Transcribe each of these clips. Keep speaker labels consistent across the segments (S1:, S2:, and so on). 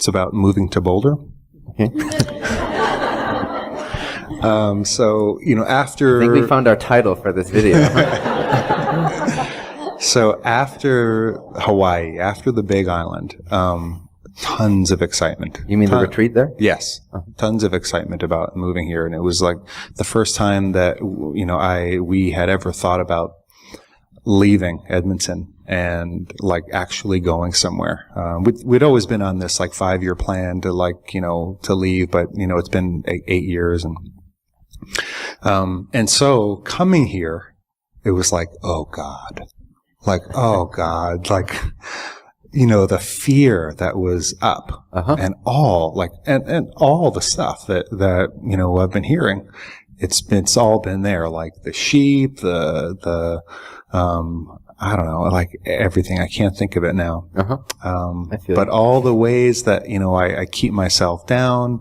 S1: It's about moving to Boulder.
S2: Okay.
S1: So, after...
S2: I think we found our title for this video.
S1: So after Hawaii, after the Big Island, tons of excitement.
S2: You mean the retreat there?
S1: Yes. Tons of excitement about moving here. And it was like the first time that, we had ever thought about leaving Edmonton and like actually going somewhere. We'd always been on this like 5-year plan to to leave, but it's been 8 years. And so coming here, it was like, oh God, the fear that was up and all and all the stuff that I've been hearing. It's all been there, like the sheep, the I don't know, like everything. I can't think of it now. But all the ways that, I keep myself down,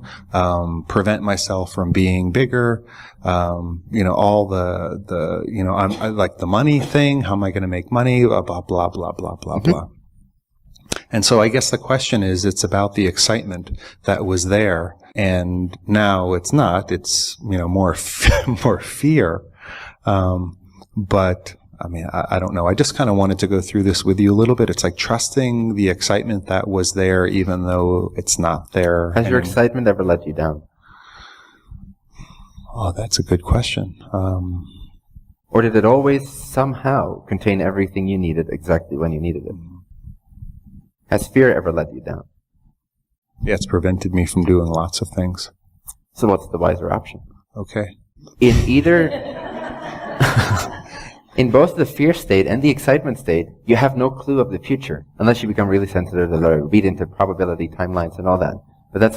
S1: prevent myself from being bigger, all I like the money thing. How am I going to make money? Blah, blah, blah, blah, blah, blah, blah. And so I guess the question is, it's about the excitement that was there. And now it's not, it's, more fear. But I mean, I don't know. I just kind of wanted to go through this with you a little bit. It's like trusting the excitement that was there, even though it's not there.
S2: Has your excitement ever let you down?
S1: Oh, that's a good question.
S2: Or did it always somehow contain everything you needed exactly when you needed it? Has fear ever let you down?
S1: Yeah, it's prevented me from doing lots of things.
S2: So what's the wiser option?
S1: Okay.
S2: In both the fear state and the excitement state, you have no clue of the future, unless you become really sensitive or read into probability timelines and all that. But that's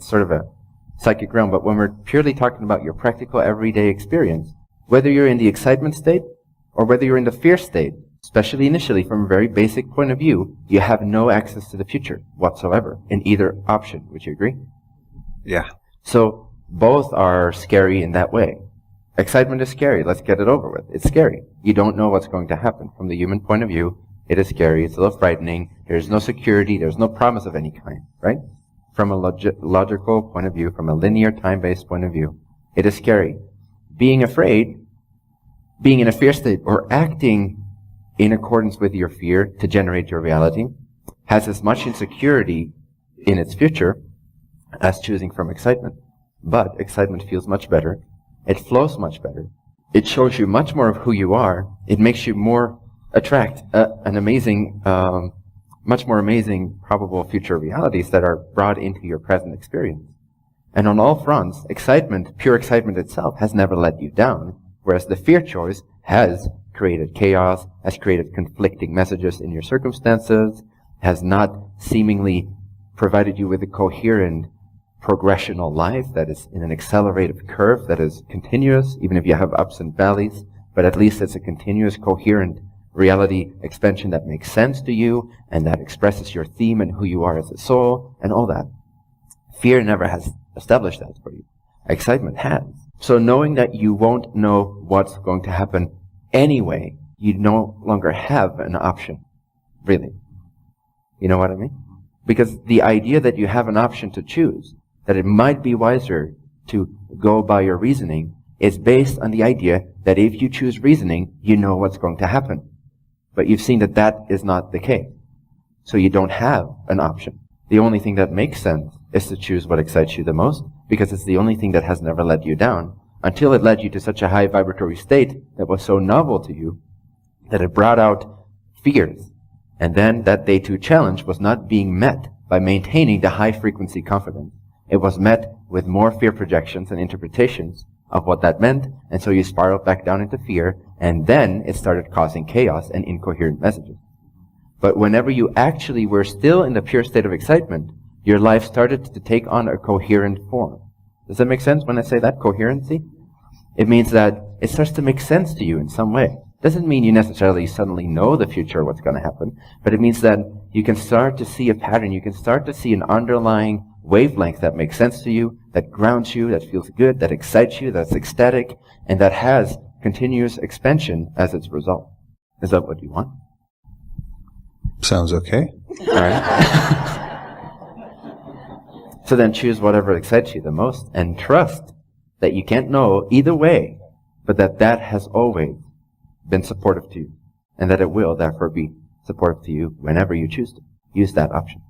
S2: sort of a psychic realm. But when we're purely talking about your practical everyday experience, whether you're in the excitement state or whether you're in the fear state, especially initially from a very basic point of view, you have no access to the future whatsoever in either option. Would you agree?
S1: Yeah.
S2: So both are scary in that way. Excitement is scary. Let's get it over with. It's scary. You don't know what's going to happen. From the human point of view, it is scary. It's a little frightening. There's no security. There's no promise of any kind, right? From a logical point of view, from a linear time-based point of view, it is scary. Being afraid, being in a fear state, or acting in accordance with your fear to generate your reality, has as much insecurity in its future as choosing from excitement. But excitement feels much better. It flows much better. It shows you much more of who you are. It makes you more attract much more amazing probable future realities that are brought into your present experience. And on all fronts, excitement, pure excitement itself, has never let you down, whereas the fear choice has created chaos, has created conflicting messages in your circumstances, has not seemingly provided you with a coherent progressional life that is in an accelerated curve that is continuous, even if you have ups and valleys, but at least it's a continuous, coherent reality expansion that makes sense to you and that expresses your theme and who you are as a soul and all that. Fear never has established that for you. Excitement has. So knowing that you won't know what's going to happen anyway, you no longer have an option, really. You know what I mean? Because the idea that you have an option to choose, that it might be wiser to go by your reasoning, is based on the idea that if you choose reasoning, you know what's going to happen. But you've seen that that is not the case. So you don't have an option. The only thing that makes sense is to choose what excites you the most, because it's the only thing that has never let you down, until it led you to such a high vibratory state that was so novel to you that it brought out fears. And then that day two challenge was not being met by maintaining the high frequency confidence. It was met with more fear projections and interpretations of what that meant, and so you spiraled back down into fear, and then it started causing chaos and incoherent messages. But whenever you actually were still in the pure state of excitement, your life started to take on a coherent form. Does that make sense when I say that, coherency? It means that it starts to make sense to you in some way. Doesn't mean you necessarily suddenly know the future, what's going to happen, but it means that you can start to see a pattern, you can start to see an underlying wavelength that makes sense to you, that grounds you, that feels good, that excites you, that's ecstatic, and that has continuous expansion as its result. Is that what you want?
S1: Sounds okay.
S2: All right. So then choose whatever excites you the most and trust that you can't know either way, but that has always been supportive to you, and that it will therefore be supportive to you whenever you choose to use that option.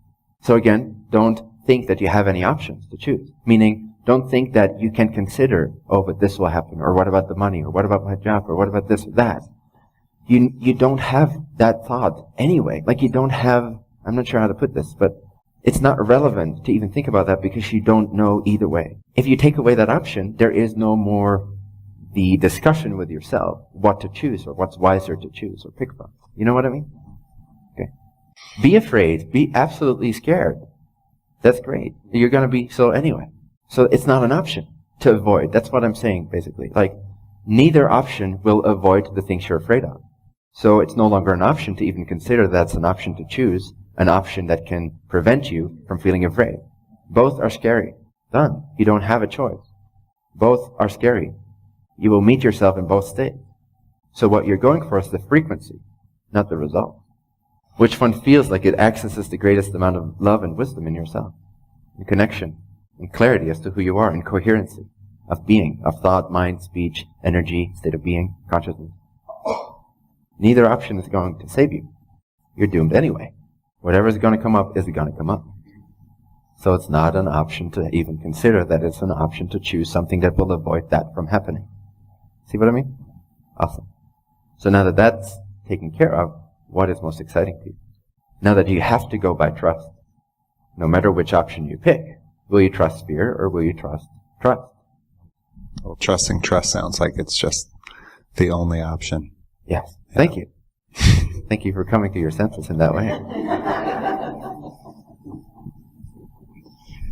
S2: So again, don't think that you have any options to choose. Meaning, don't think that you can consider, oh, but this will happen, or what about the money, or what about my job, or what about this or that. You don't have that thought anyway. Like you don't have, I'm not sure how to put this, but it's not relevant to even think about that because you don't know either way. If you take away that option, there is no more the discussion with yourself, what to choose, or what's wiser to choose or pick from. You know what I mean? Okay. Be afraid. Be absolutely scared. That's great. You're going to be so anyway. So it's not an option to avoid. That's what I'm saying, basically. Like, neither option will avoid the things you're afraid of. So it's no longer an option to even consider that's an option to choose, an option that can prevent you from feeling afraid. Both are scary. Done. You don't have a choice. Both are scary. You will meet yourself in both states. So what you're going for is the frequency, not the result. Which one feels like it accesses the greatest amount of love and wisdom in yourself, and connection, and clarity as to who you are, and coherency of being, of thought, mind, speech, energy, state of being, consciousness. Neither option is going to save you. You're doomed anyway. Whatever is going to come up is going to come up. So it's not an option to even consider that it's an option to choose something that will avoid that from happening. See what I mean? Awesome. So now that that's taken care of, what is most exciting to you? Now that you have to go by trust, no matter which option you pick, will you trust fear or will you trust trust?
S1: Well, trusting trust sounds like it's just the only option.
S2: Yes. Yeah. Thank you. Thank you for coming to your senses in that way.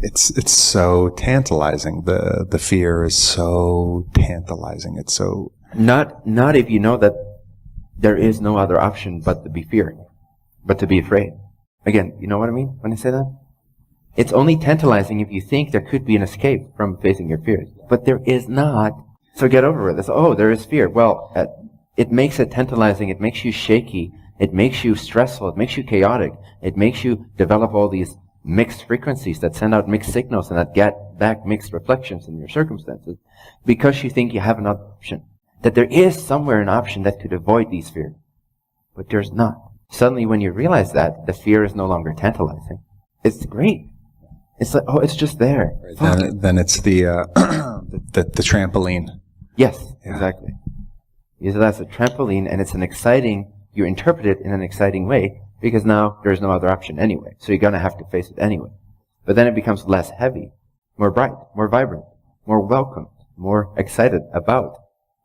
S1: It's so tantalizing. The fear is so tantalizing. It's so
S2: not if you know that there is no other option but to be fearing, but to be afraid. Again, you know what I mean when I say that? It's only tantalizing if you think there could be an escape from facing your fears. But there is not. So get over it. It's, oh, there is fear. Well, it makes it tantalizing. It makes you shaky. It makes you stressful. It makes you chaotic. It makes you develop all these mixed frequencies that send out mixed signals and that get back mixed reflections in your circumstances because you think you have an option. That there is somewhere an option that could avoid these fears. But there's not. Suddenly when you realize that, the fear is no longer tantalizing. It's great. It's like, oh, it's just there.
S1: Then it's the trampoline.
S2: Yes, yeah. Exactly. Use it as a trampoline, and it's an exciting, you interpret it in an exciting way, because now there's no other option anyway. So you're going to have to face it anyway. But then it becomes less heavy, more bright, more vibrant, more welcomed, more excited about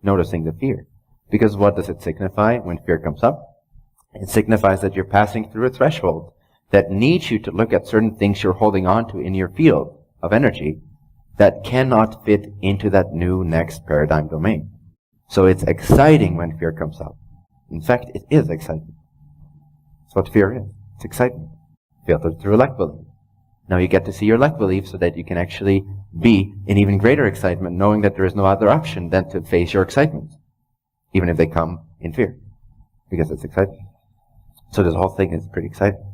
S2: noticing the fear. Because what does it signify when fear comes up? It signifies that you're passing through a threshold that needs you to look at certain things you're holding on to in your field of energy that cannot fit into that new next paradigm domain. So it's exciting when fear comes up. In fact, it is exciting. That's what fear is. It's excitement. Filtered through lack belief. Now you get to see your lack belief so that you can actually be in even greater excitement, knowing that there is no other option than to face your excitement, even if they come in fear, because it's exciting. So this whole thing is pretty exciting.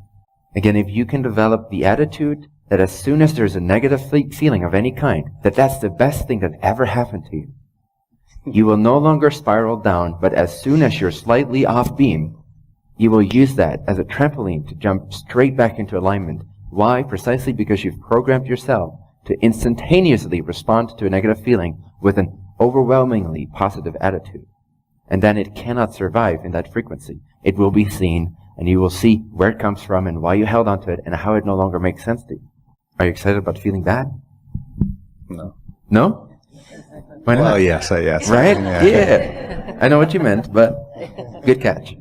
S2: Again, if you can develop the attitude that as soon as there's a negative feeling of any kind, that's the best thing that ever happened to you, you will no longer spiral down, but as soon as you're slightly off beam, you will use that as a trampoline to jump straight back into alignment. Why? Precisely because you've programmed yourself to instantaneously respond to a negative feeling with an overwhelmingly positive attitude. And then it cannot survive in that frequency. It will be seen, and you will see where it comes from and why you held onto it and how it no longer makes sense to you. Are you excited about feeling bad?
S1: No.
S2: No? Why not?
S1: Well, yes.
S2: Right? Yeah. I know what you meant, but good catch.